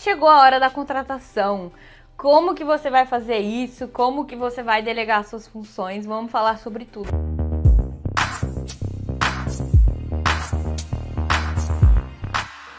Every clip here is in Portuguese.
chegou a hora da contratação. Como que você vai fazer isso? Como que você vai delegar suas funções? Vamos falar sobre tudo.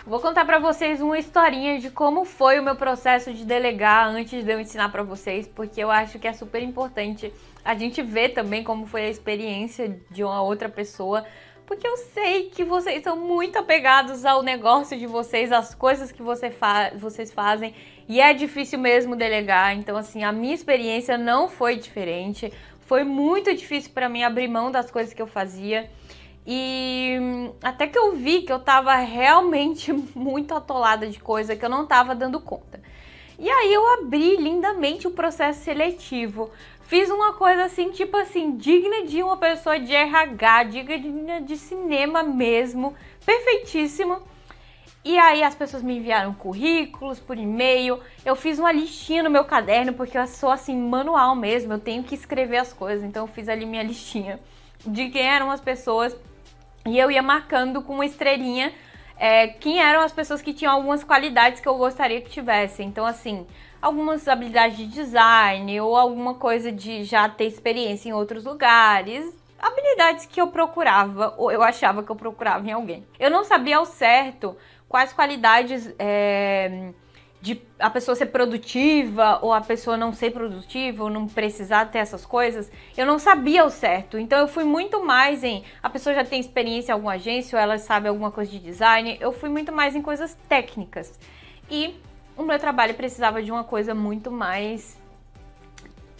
Vou contar pra vocês uma historinha de como foi o meu processo de delegar antes de eu ensinar pra vocês, porque eu acho que é super importante a gente ver também como foi a experiência de uma outra pessoa, porque eu sei que vocês são muito apegados ao negócio de vocês, às coisas que vocês fazem, e é difícil mesmo delegar. Então, assim, a minha experiência não foi diferente. Foi muito difícil pra mim abrir mão das coisas que eu fazia. E até que eu vi que eu tava realmente muito atolada de coisa, que eu não tava dando conta. E aí eu abri lindamente o processo seletivo. Fiz uma coisa assim, tipo assim, digna de uma pessoa de RH, digna de cinema mesmo, perfeitíssimo. E aí as pessoas me enviaram currículos por e-mail, eu fiz uma listinha no meu caderno, porque eu sou assim, manual mesmo, eu tenho que escrever as coisas, então eu fiz ali minha listinha de quem eram as pessoas. E eu ia marcando com uma estrelinha quem eram as pessoas que tinham algumas qualidades que eu gostaria que tivessem. Então, assim, algumas habilidades de design ou alguma coisa de já ter experiência em outros lugares. Habilidades que eu procurava, ou eu achava que eu procurava em alguém. Eu não sabia ao certo quais qualidades de a pessoa ser produtiva ou a pessoa não ser produtiva ou não precisar ter essas coisas, eu não sabia o certo. Então eu fui muito mais em a pessoa já tem experiência em alguma agência ou ela sabe alguma coisa de design. Eu fui muito mais em coisas técnicas. E o meu trabalho precisava de uma coisa muito mais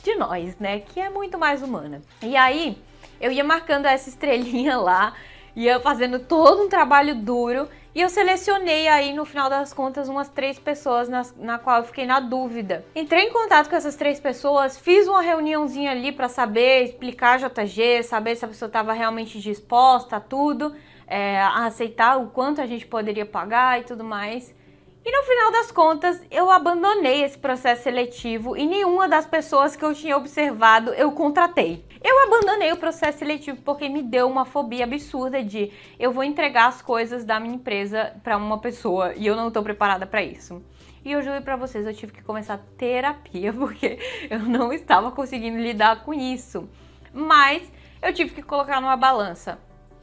de nós, né? Que é muito mais humana. E aí eu ia marcando essa estrelinha lá, ia fazendo todo um trabalho duro. E eu selecionei aí, no final das contas, umas 3 pessoas na qual eu fiquei na dúvida. Entrei em contato com essas 3 pessoas, fiz uma reuniãozinha ali pra saber, explicar JG, saber se a pessoa estava realmente disposta a tudo, a aceitar o quanto a gente poderia pagar e tudo mais. E no final das contas, eu abandonei esse processo seletivo e nenhuma das pessoas que eu tinha observado eu contratei. Eu abandonei o processo seletivo porque me deu uma fobia absurda de eu vou entregar as coisas da minha empresa pra uma pessoa e eu não tô preparada pra isso. E eu juro pra vocês, eu tive que começar terapia porque eu não estava conseguindo lidar com isso. Mas eu tive que colocar numa balança.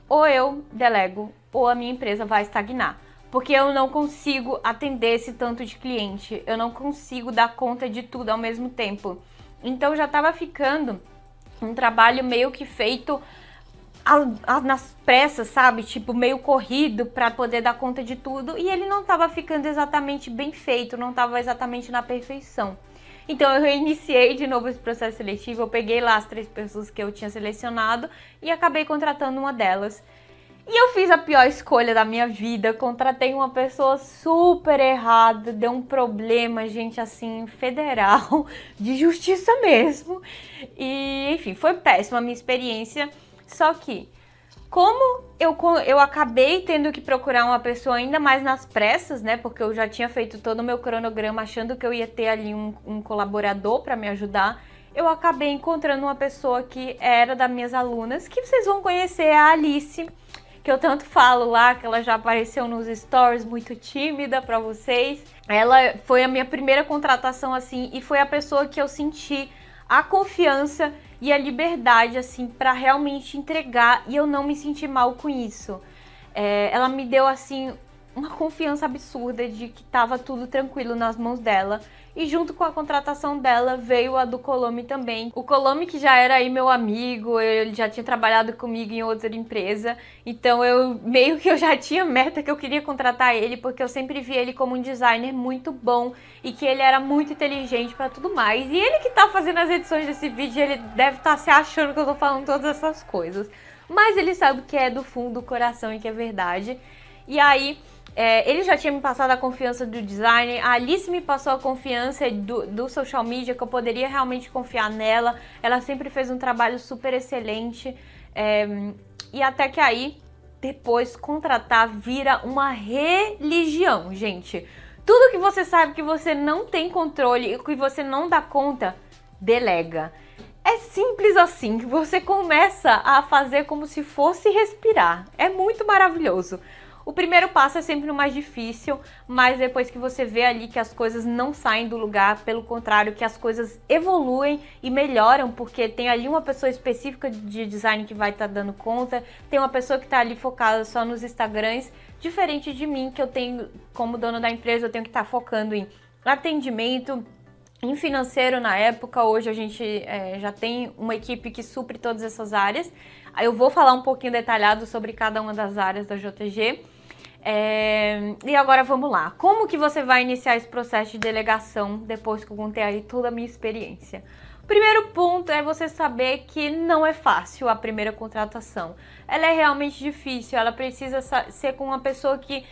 Ou eu delego ou a minha empresa vai estagnar. Porque eu não consigo atender esse tanto de cliente. Eu não consigo dar conta de tudo ao mesmo tempo. Então já tava ficando um trabalho meio que feito nas pressas, sabe? Tipo, meio corrido pra poder dar conta de tudo. E ele não tava ficando exatamente bem feito, não tava exatamente na perfeição. Então eu reiniciei de novo esse processo seletivo, eu peguei lá as 3 pessoas que eu tinha selecionado e acabei contratando uma delas. E eu fiz a pior escolha da minha vida, contratei uma pessoa super errada, deu um problema, gente, assim, federal, de justiça mesmo. E, enfim, foi péssima a minha experiência, só que, como eu acabei tendo que procurar uma pessoa ainda mais nas pressas, né, porque eu já tinha feito todo o meu cronograma achando que eu ia ter ali um colaborador para me ajudar, eu acabei encontrando uma pessoa que era das minhas alunas, que vocês vão conhecer, a Alice, que eu tanto falo lá, que ela já apareceu nos stories, muito tímida pra vocês. Ela foi a minha primeira contratação, assim, e foi a pessoa que eu senti a confiança e a liberdade, assim, pra realmente entregar, e eu não me senti mal com isso. Ela me deu, assim, uma confiança absurda de que tava tudo tranquilo nas mãos dela. E junto com a contratação dela veio a do Colome também. O Colome, que já era aí meu amigo, ele já tinha trabalhado comigo em outra empresa. Então eu já tinha meta que eu queria contratar ele, porque eu sempre vi ele como um designer muito bom e que ele era muito inteligente pra tudo mais. E ele que tá fazendo as edições desse vídeo, ele deve estar se achando que eu tô falando todas essas coisas. Mas ele sabe que é do fundo do coração e que é verdade. E aí ele já tinha me passado a confiança do design, a Alice me passou a confiança do social media, que eu poderia realmente confiar nela. Ela sempre fez um trabalho super excelente. E até que aí, depois, contratar vira uma religião, gente. Tudo que você sabe que você não tem controle e que você não dá conta, delega. É simples assim, que você começa a fazer como se fosse respirar. É muito maravilhoso. O primeiro passo é sempre o mais difícil, mas depois que você vê ali que as coisas não saem do lugar, pelo contrário, que as coisas evoluem e melhoram, porque tem ali uma pessoa específica de design que vai estar dando conta, tem uma pessoa que está ali focada só nos Instagrams, diferente de mim, que eu tenho, como dono da empresa, eu tenho que estar focando em atendimento, em financeiro na época. Hoje a gente já tem uma equipe que supre todas essas áreas. Aí eu vou falar um pouquinho detalhado sobre cada uma das áreas da JTG. E agora vamos lá. Como que você vai iniciar esse processo de delegação depois que eu contei aí toda a minha experiência? O primeiro ponto é você saber que não é fácil a primeira contratação. Ela é realmente difícil, ela precisa ser com uma pessoa que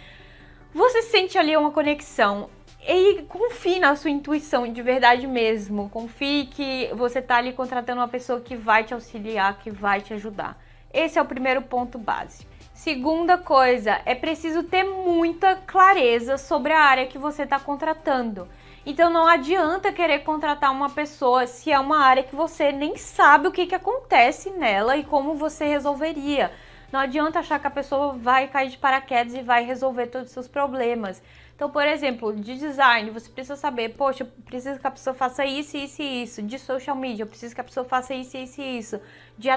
você sente ali uma conexão. E confie na sua intuição de verdade mesmo. Confie que você tá ali contratando uma pessoa que vai te auxiliar, que vai te ajudar. Esse é o primeiro ponto básico. Segunda coisa, é preciso ter muita clareza sobre a área que você está contratando. Então não adianta querer contratar uma pessoa se é uma área que você nem sabe o que acontece nela e como você resolveria. Não adianta achar que a pessoa vai cair de paraquedas e vai resolver todos os seus problemas. Então, por exemplo, de design, você precisa saber, poxa, eu preciso que a pessoa faça isso, isso e isso. De social media, eu preciso que a pessoa faça isso, isso e isso. De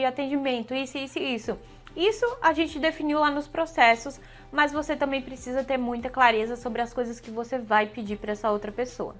atendimento, isso, isso e isso. Isso a gente definiu lá nos processos, mas você também precisa ter muita clareza sobre as coisas que você vai pedir para essa outra pessoa.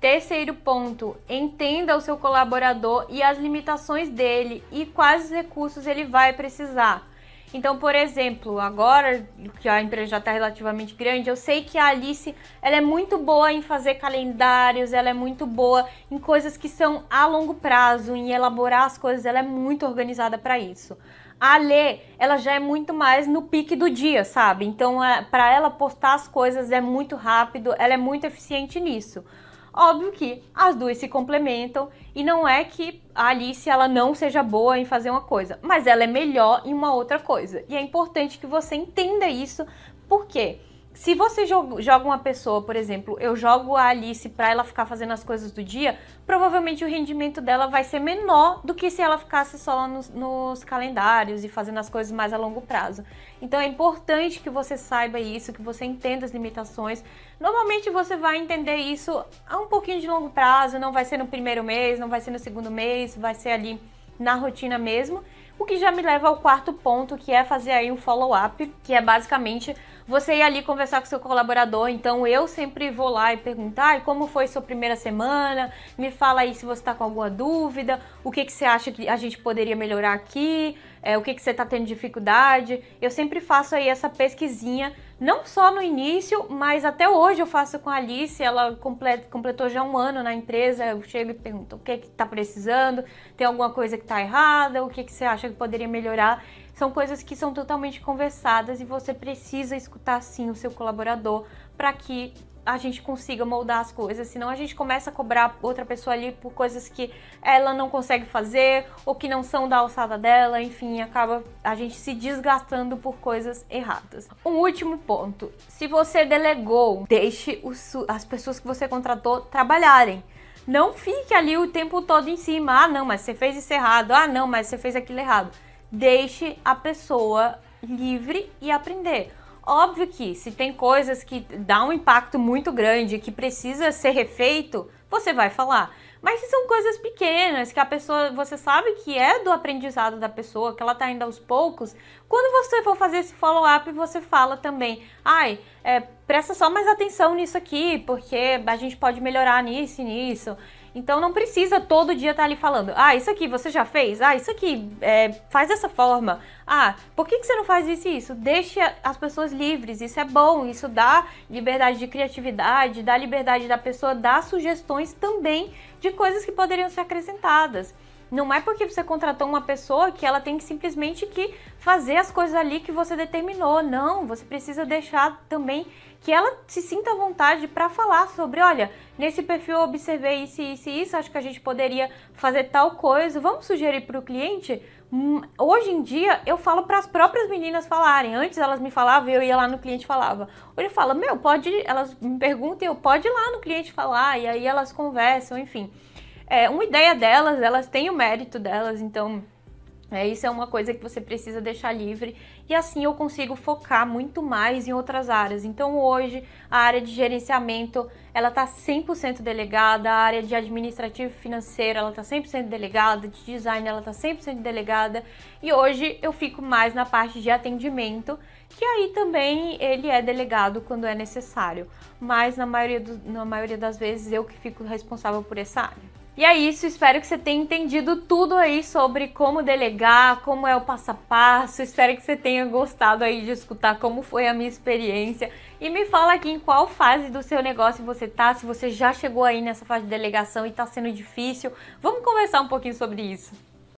Terceiro ponto, entenda o seu colaborador e as limitações dele e quais recursos ele vai precisar. Então, por exemplo, agora que a empresa já está relativamente grande, eu sei que a Alice ela é muito boa em fazer calendários, ela é muito boa em coisas que são a longo prazo, em elaborar as coisas, ela é muito organizada para isso. A Lê, ela já é muito mais no pique do dia, sabe? Então, para ela postar as coisas é muito rápido, ela é muito eficiente nisso. Óbvio que as duas se complementam e não é que a Alice ela não seja boa em fazer uma coisa, mas ela é melhor em uma outra coisa. E é importante que você entenda isso, porque se você joga uma pessoa, por exemplo, eu jogo a Alice para ela ficar fazendo as coisas do dia, provavelmente o rendimento dela vai ser menor do que se ela ficasse só nos calendários e fazendo as coisas mais a longo prazo. Então é importante que você saiba isso, que você entenda as limitações. Normalmente você vai entender isso a um pouquinho de longo prazo, não vai ser no primeiro mês, não vai ser no segundo mês, vai ser ali na rotina mesmo. O que já me leva ao quarto ponto, que é fazer aí um follow-up, que é basicamente você ir ali conversar com seu colaborador. Então eu sempre vou lá e perguntar como foi sua primeira semana, me fala aí se você está com alguma dúvida, o que você acha que a gente poderia melhorar aqui, o que você está tendo dificuldade. Eu sempre faço aí essa pesquisinha, não só no início, mas até hoje eu faço com a Alice. Ela completou já 1 ano na empresa. Eu chego e pergunto o que está precisando, tem alguma coisa que está errada, o que você acha que poderia melhorar. São coisas que são totalmente conversadas e você precisa escutar sim o seu colaborador para que a gente consiga moldar as coisas, senão a gente começa a cobrar outra pessoa ali por coisas que ela não consegue fazer ou que não são da alçada dela, enfim, acaba a gente se desgastando por coisas erradas. Um último ponto, se você delegou, deixe as pessoas que você contratou trabalharem. Não fique ali o tempo todo em cima, ah não, mas você fez isso errado, ah não, mas você fez aquilo errado. Deixe a pessoa livre e aprender. Óbvio que se tem coisas que dá um impacto muito grande, que precisa ser refeito, você vai falar. Mas se são coisas pequenas, que a pessoa, você sabe que é do aprendizado da pessoa, que ela tá indo aos poucos, quando você for fazer esse follow-up, você fala também, presta só mais atenção nisso aqui, porque a gente pode melhorar nisso e nisso. Então não precisa todo dia estar ali falando, isso aqui você já fez? Isso aqui, faz dessa forma. Por que você não faz isso e isso? Deixe as pessoas livres, isso é bom, isso dá liberdade de criatividade, dá liberdade da pessoa dar sugestões também de coisas que poderiam ser acrescentadas. Não é porque você contratou uma pessoa que ela tem que simplesmente que fazer as coisas ali que você determinou. Não, você precisa deixar também que ela se sinta à vontade para falar sobre, olha, nesse perfil eu observei isso, isso e isso, acho que a gente poderia fazer tal coisa, vamos sugerir para o cliente? Hoje em dia eu falo para as próprias meninas falarem, antes elas me falavam e eu ia lá no cliente e falava. Ou ele fala, elas me perguntam, pode ir lá no cliente falar, e aí elas conversam, enfim. Uma ideia delas, elas têm o mérito delas, então Isso é uma coisa que você precisa deixar livre e assim eu consigo focar muito mais em outras áreas. Então hoje a área de gerenciamento ela tá 100% delegada, a área de administrativo e financeiro ela tá 100% delegada, de design ela tá 100% delegada e hoje eu fico mais na parte de atendimento, que aí também ele é delegado quando é necessário, mas na maioria das vezes eu que fico responsável por essa área. E é isso, espero que você tenha entendido tudo aí sobre como delegar, como é o passo a passo. Espero que você tenha gostado aí de escutar como foi a minha experiência. E me fala aqui em qual fase do seu negócio você tá, se você já chegou aí nessa fase de delegação e tá sendo difícil. Vamos conversar um pouquinho sobre isso.